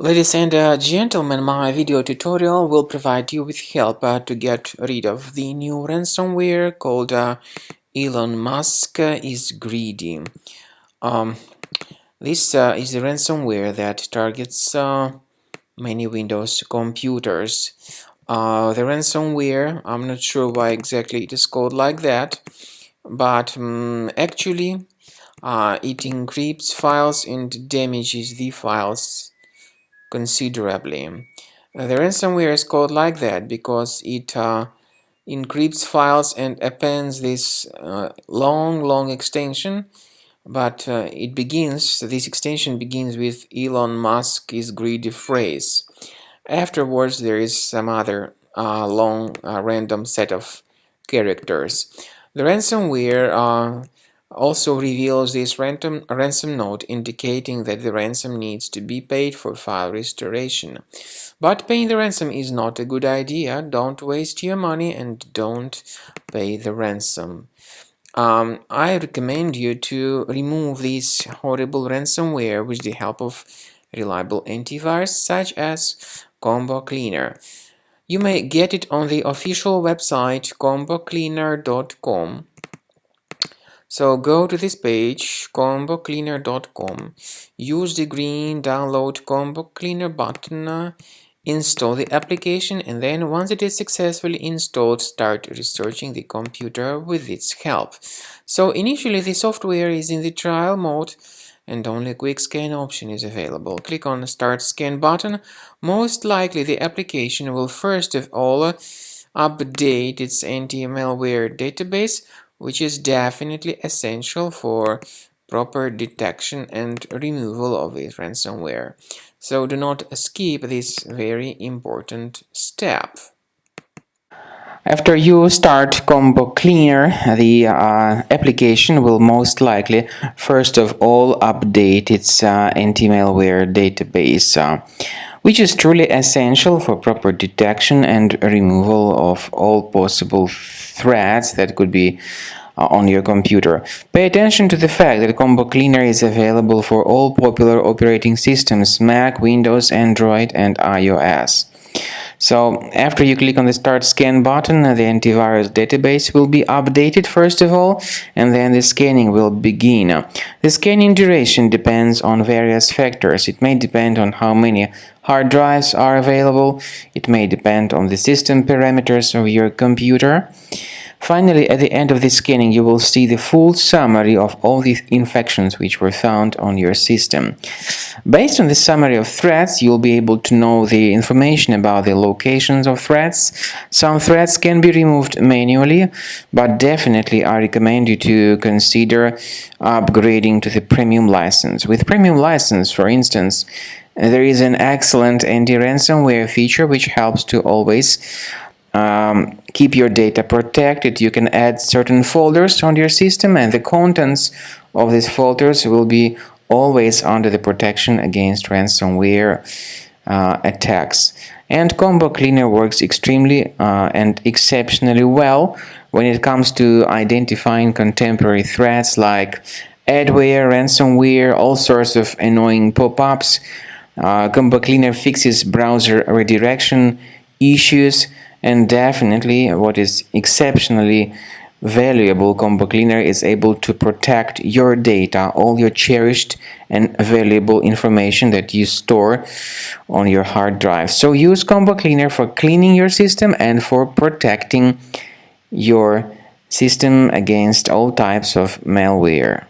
Ladies and gentlemen, my video tutorial will provide you with help to get rid of the new ransomware called ElonMuskIsGreedy. This is a ransomware that targets many Windows computers. The ransomware, I'm not sure why exactly it is called like that, but actually it encrypts files and damages the files considerably. The ransomware is called like that because it encrypts files and appends this long extension, but this extension begins with Elon Musk is greedy phrase. Afterwards there is some other long random set of characters. The ransomware also reveals this ransom note indicating that the ransom needs to be paid for file restoration. But paying the ransom is not a good idea. Don't waste your money and don't pay the ransom. I recommend you to remove this horrible ransomware with the help of reliable antivirus such as Combo Cleaner. You may get it on the official website combocleaner.com. So go to this page, combocleaner.com, use the green download Combo Cleaner button, install the application, and then once it is successfully installed, start researching the computer with its help. So initially the software is in the trial mode and only a quick scan option is available. Click on the Start Scan button. Most likely the application will first of all update its anti-malware database, which is definitely essential for proper detection and removal of this ransomware. So do not skip this very important step. After you start Combo Cleaner, the application will most likely first of all update its anti-malware database, which is truly essential for proper detection and removal of all possible threats that could be on your computer. Pay attention to the fact that Combo Cleaner is available for all popular operating systems: Mac, Windows, Android, and iOS. So after you click on the Start Scan button, the antivirus database will be updated first of all, and then the scanning will begin. The scanning duration depends on various factors. It may depend on how many hard drives are available. It may depend on the system parameters of your computer. Finally, at the end of the scanning, you will see the full summary of all the infections which were found on your system. Based on the summary of threats, you'll be able to know the information about the locations of threats. Some threats can be removed manually, but definitely I recommend you to consider upgrading to the premium license. With premium license, for instance, there is an excellent anti-ransomware feature which helps to always keep your data protected. You can add certain folders on your system, and the contents of these folders will be always under the protection against ransomware attacks. And Combo Cleaner works extremely and exceptionally well when it comes to identifying contemporary threats like adware, ransomware, all sorts of annoying pop-ups. Combo Cleaner fixes browser redirection issues. And definitely, what is exceptionally valuable, Combo Cleaner is able to protect your data, all your cherished and valuable information that you store on your hard drive. So use Combo Cleaner for cleaning your system and for protecting your system against all types of malware.